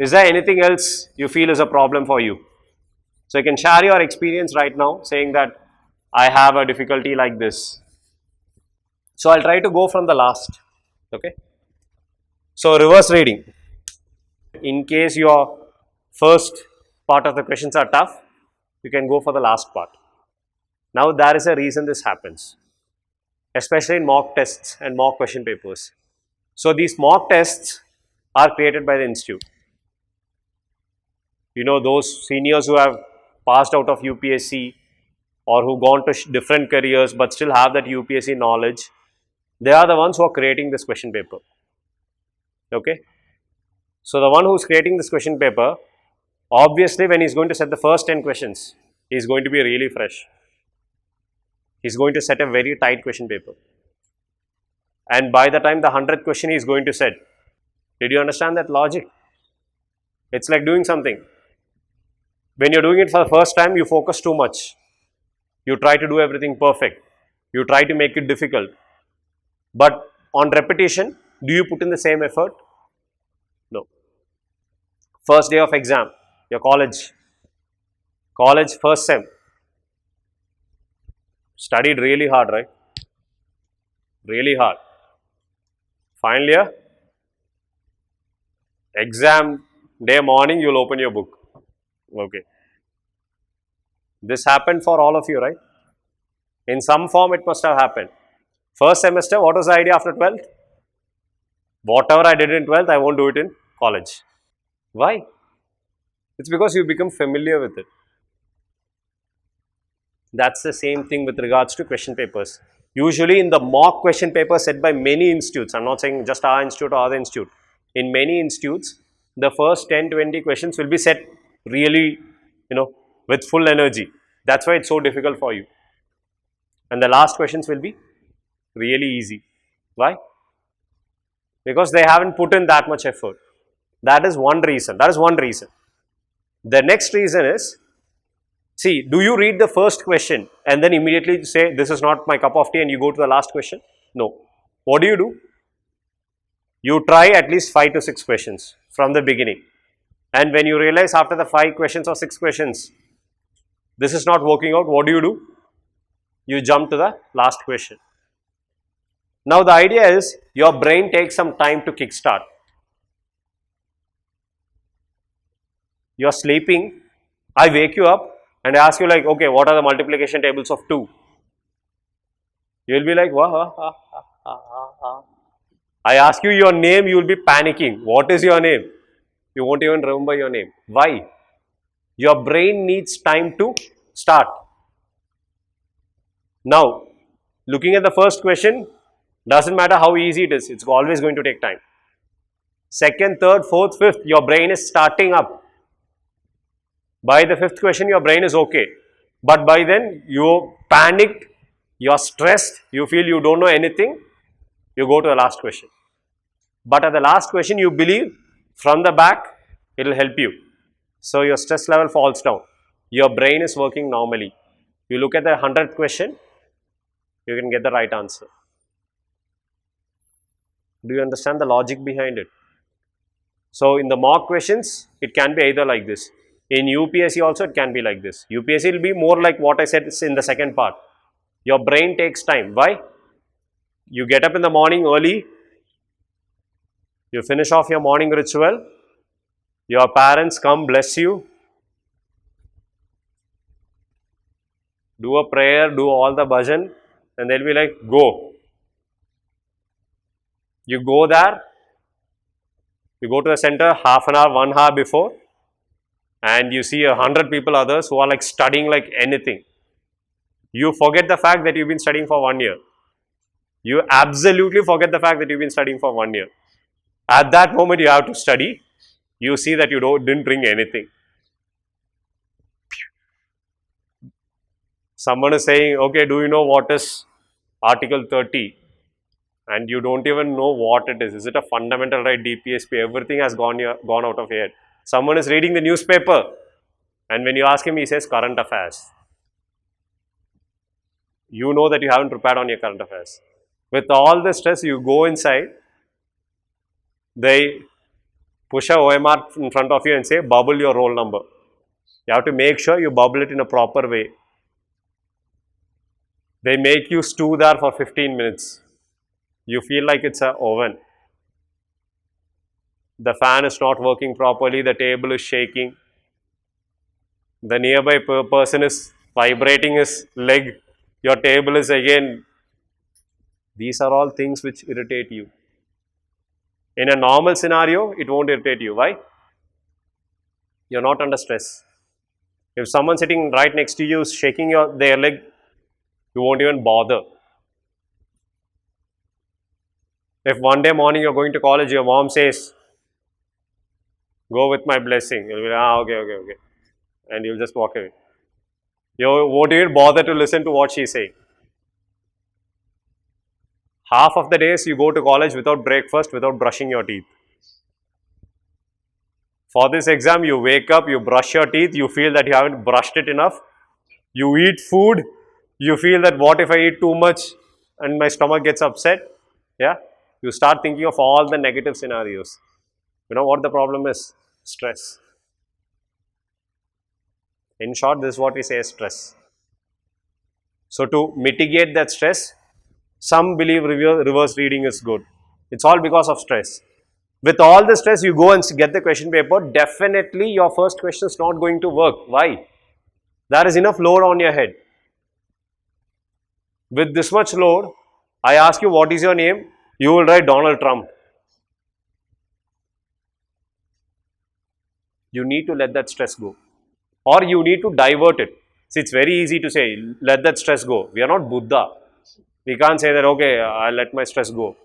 Is there anything else you feel is a problem for you? So you can share your experience right now saying that I have a difficulty like this. So I'll try to go from the last. Okay. So reverse reading. In case your first part of the questions are tough, you can go for the last part. Now there is a reason this happens, especially in mock tests and mock question papers. So these mock tests are created by the institute. You know, those seniors who have passed out of UPSC or who gone to different careers but still have that UPSC knowledge, they are the ones who are creating this question paper. Okay. So the one who is creating this question paper, obviously when he is going to set the first 10 questions, he is going to be really fresh. He is going to set a very tight question paper. And by the time the 100th question he is going to set, did you understand that logic? It's like doing something. When you're doing it for the first time, you focus too much. You try to do everything perfect. You try to make it difficult. But on repetition, do you put in the same effort? No. First day of exam, your college, first sem. Studied really hard, right? Really hard. Final year, exam day morning, you'll open your book. Okay. This happened for all of you, right? In some form, it must have happened. First semester, what was the idea after 12th? Whatever I did in 12th, I won't do it in college. Why? It's because you become familiar with it. That's the same thing with regards to question papers. Usually in the mock question paper set by many institutes, I'm not saying just our institute or other institute. In many institutes, the first 10-20 questions will be set really, with full energy. That's why it's so difficult for you. And the last questions will be really easy. Why? Because they haven't put in that much effort. That is one reason. The next reason is, see, do you read the first question and then immediately say, this is not my cup of tea, and you go to the last question? No. What do? You try at least 5 to 6 questions from the beginning. And when you realize after the 5 questions or 6 questions, this is not working out, what do? You jump to the last question. Now the idea is, your brain takes some time to kickstart. You're sleeping, I wake you up and ask you like, okay, what are the multiplication tables of 2? You'll be like, wah. I ask you your name, you will be panicking. What is your name? You won't even remember your name. Why? Your brain needs time to start. Now, looking at the first question, doesn't matter how easy it is, it's always going to take time. Second, third, fourth, fifth, your brain is starting up. By the 5th question, your brain is okay. But by then, you panicked, you're stressed, you feel you don't know anything, you go to the last question. But at the last question, you believe from the back, it will help you. So your stress level falls down. Your brain is working normally. You look at the 100th question, you can get the right answer. Do you understand the logic behind it? So in the mock questions, it can be either like this. In UPSC also, it can be like this. UPSC will be more like what I said in the second part. Your brain takes time. Why? You get up in the morning early, you finish off your morning ritual, your parents come bless you, do a prayer, do all the bhajan, and they'll be like, go. You go there, you go to the center half an hour, 1 hour before, and you see 100 people others who are like studying like anything. You forget the fact that you've been studying for 1 year. You absolutely forget the fact that you've been studying for 1 year. At that moment, you have to study. You see that you didn't bring anything. Someone is saying, okay, do you know what is Article 30? And you don't even know what it is. Is it a fundamental right, DPSP? Everything has gone out of your head. Someone is reading the newspaper, and when you ask him, he says current affairs. You know that you haven't prepared on your current affairs. With all the stress, you go inside, they push a OMR in front of you and say, bubble your roll number. You have to make sure you bubble it in a proper way. They make you stew there for 15 minutes. You feel like it's an oven. The fan is not working properly, the table is shaking. The nearby person is vibrating his leg. Your table is again. These are all things which irritate you. In a normal scenario, it won't irritate you. Why? You're not under stress. If someone sitting right next to you is shaking their leg, you won't even bother. If one day morning you're going to college, your mom says, go with my blessing. You'll be like, okay. And you'll just walk away. You won't even bother to listen to what she's saying. Half of the days you go to college without breakfast, without brushing your teeth. For this exam, you wake up, you brush your teeth, you feel that you haven't brushed it enough. You eat food, you feel that what if I eat too much and my stomach gets upset? Yeah, you start thinking of all the negative scenarios. You know what the problem is? Stress. In short, this is what we say as stress. So to mitigate that stress, some believe reverse reading is good. It's all because of stress. With all the stress, you go and get the question paper, definitely your first question is not going to work. Why? There is enough load on your head. With this much load, I ask you what is your name, you will write Donald Trump. You need to let that stress go. Or you need to divert it. See, it's very easy to say, let that stress go. We are not Buddha. We can't say that, okay, I'll let my stress go.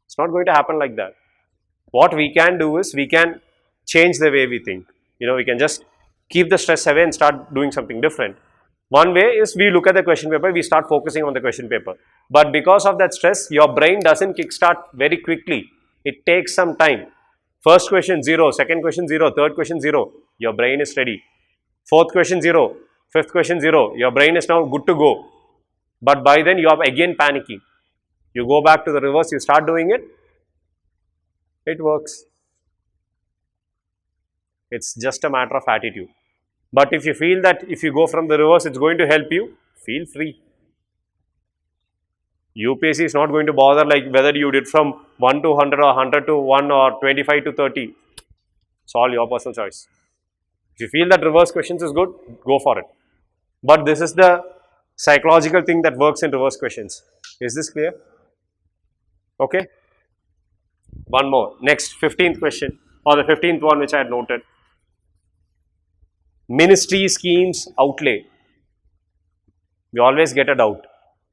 It's not going to happen like that. What we can do is, we can change the way we think. You know, we can just keep the stress away and start doing something different. One way is, we look at the question paper, we start focusing on the question paper. But because of that stress, your brain doesn't kickstart very quickly. It takes some time. First question 0, second question 0, third question 0. Your brain is ready. Fourth question 0, fifth question 0. Your brain is now good to go. But by then you are again panicking. You go back to the reverse, you start doing it. It works. It's just a matter of attitude. But if you feel that if you go from the reverse, it's going to help you, feel free. UPSC is not going to bother like whether you did from 1 to 100 or 100 to 1 or 25 to 30. It's all your personal choice. If you feel that reverse questions is good, go for it. But this is the psychological thing that works in reverse questions. Is this clear? Okay. One more. Next, 15th question, or the 15th one which I had noted. Ministry schemes outlay. We always get a doubt.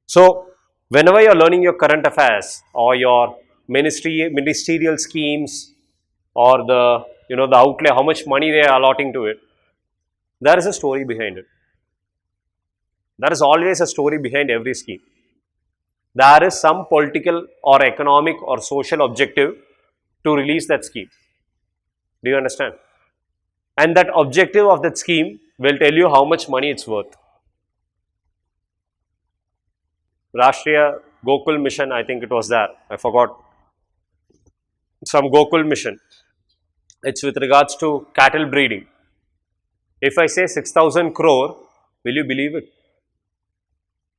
So, whenever you are learning your current affairs or your ministerial schemes or the outlay, how much money they are allotting to it, there is a story behind it. There is always a story behind every scheme. There is some political or economic or social objective to release that scheme. Do you understand? And that objective of that scheme will tell you how much money it's worth. Rashtriya Gokul Mission, I think it was there. I forgot. Some Gokul Mission. It's with regards to cattle breeding. If I say 6,000 crore, will you believe it?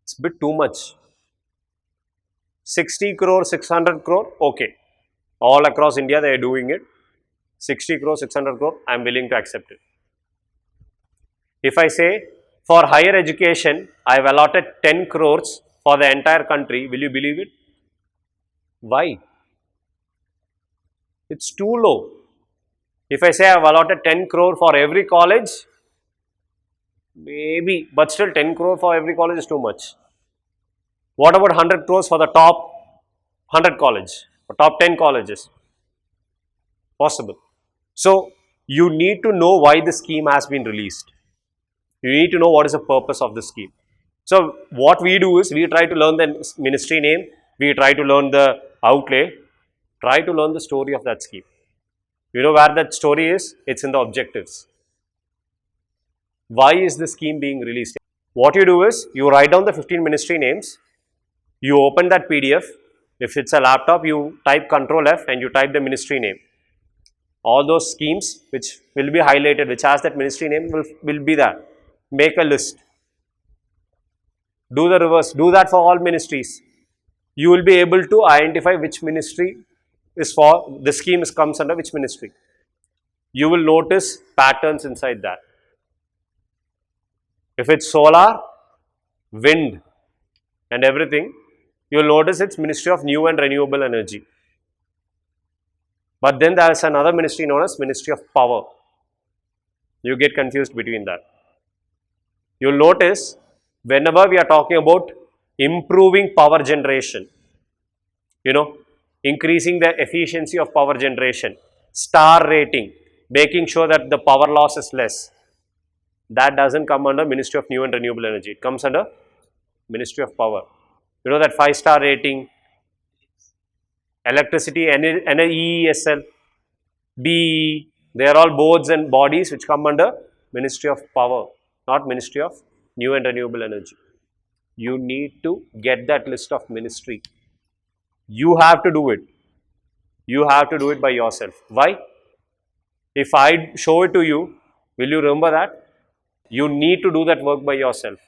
It's a bit too much. 60 crore, 600 crore, okay. All across India they are doing it. 60 crore, 600 crore, I am willing to accept it. If I say for higher education, I have allotted 10 crores for the entire country, will you believe it? Why? It's too low. If I say I have allotted 10 crore for every college, maybe, but still 10 crore for every college is too much. What about 100 crores for the top 100 college or top 10 colleges? Possible. So, you need to know why the scheme has been released. You need to know what is the purpose of the scheme. So, what we do is, we try to learn the ministry name, we try to learn the outlay, try to learn the story of that scheme. You know where that story is? It's in the objectives. Why is the scheme being released? What you do is, you write down the 15 ministry names, you open that PDF, if it's a laptop, you type Ctrl F and you type the ministry name. All those schemes which will be highlighted, which has that ministry name, will be there. Make a list. Do the reverse. Do that for all ministries. You will be able to identify which ministry is for, the scheme comes under which ministry. You will notice patterns inside that. If it's solar, wind and everything, you will notice it's Ministry of New and Renewable Energy. But then there is another ministry known as Ministry of Power. You get confused between that. You will notice whenever we are talking about improving power generation, increasing the efficiency of power generation, star rating, making sure that the power loss is less, that doesn't come under Ministry of New and Renewable Energy. It comes under Ministry of Power. You know that 5-star rating, electricity, EESL, BE, they are all boards and bodies which come under Ministry of Power, not Ministry of New and Renewable Energy. You need to get that list of ministry. You have to do it. You have to do it by yourself. Why? If I show it to you, will you remember that? You need to do that work by yourself.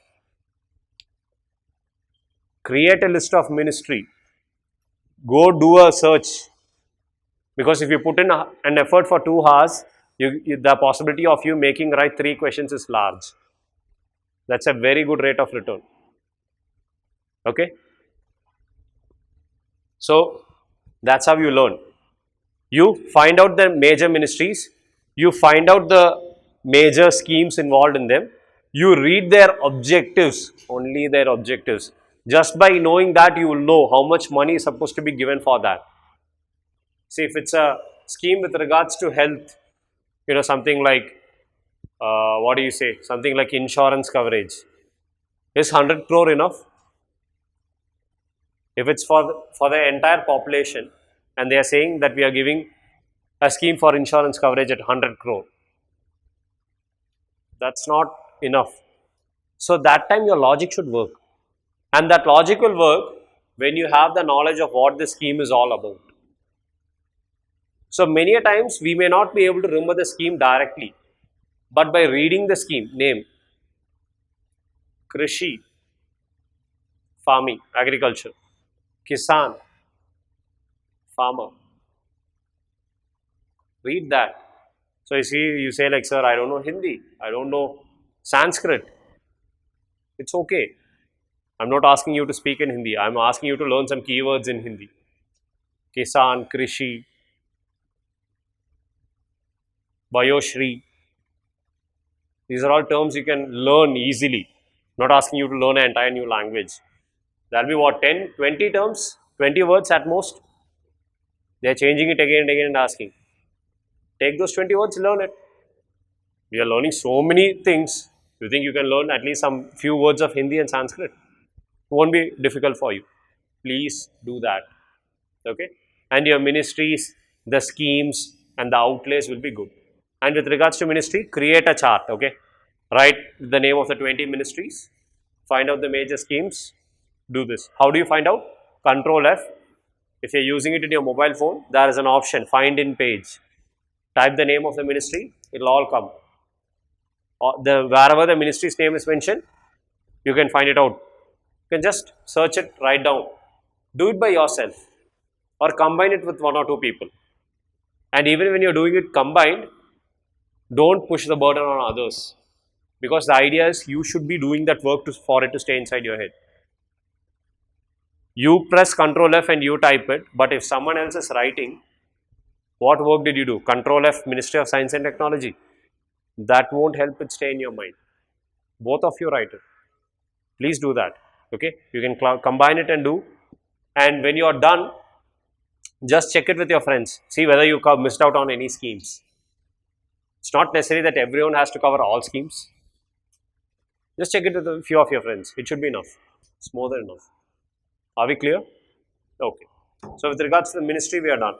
Create a list of ministry. Go do a search. Because if you put in an effort for 2 hours, the possibility of you making right 3 questions is large. That's a very good rate of return. Okay? So, that's how you learn. You find out the major ministries, you find out the major schemes involved in them, you read their objectives, only their objectives. Just by knowing that, you will know how much money is supposed to be given for that. See, if it's a scheme with regards to health, something like, something like insurance coverage, is 100 crore enough? If it's for the entire population, and they are saying that we are giving a scheme for insurance coverage at 100 crore, that's not enough. So that time your logic should work. And that logic will work when you have the knowledge of what the scheme is all about. So many a times we may not be able to remember the scheme directly, but by reading the scheme name, Krishi, farming, agriculture, Kisan, farmer. Read that. So you say like, sir, I don't know Hindi, I don't know Sanskrit. It's okay. I'm not asking you to speak in Hindi. I'm asking you to learn some keywords in Hindi. Kisan, Krishi, Bayoshri. These are all terms you can learn easily. Not asking you to learn an entire new language. That'll be what, 10, 20 terms, 20 words at most. They're changing it again and again and asking. Take those 20 words, learn it. We are learning so many things. You think you can learn at least some few words of Hindi and Sanskrit? It won't be difficult for you. Please do that. Okay? And your ministries, the schemes and the outlays will be good. And with regards to ministry, create a chart. Okay? Write the name of the 20 ministries. Find out the major schemes. Do this. How do you find out? Control F. If you're using it in your mobile phone, there is an option, find in page. Type the name of the ministry, it will all come. Wherever the ministry's name is mentioned, you can find it out. You can just search it, write down. Do it by yourself or combine it with 1 or 2 people. And even when you're doing it combined, don't push the burden on others. Because the idea is you should be doing that work for it to stay inside your head. You press Control F and you type it, but if someone else is writing, what work did you do? Control F, Ministry of Science and Technology. That won't help it stay in your mind. Both of you write it. Please do that. Okay? You can combine it and do. And when you are done, just check it with your friends. See whether you missed out on any schemes. It's not necessary that everyone has to cover all schemes. Just check it with a few of your friends. It should be enough. It's more than enough. Are we clear? Okay. So with regards to the ministry, we are done.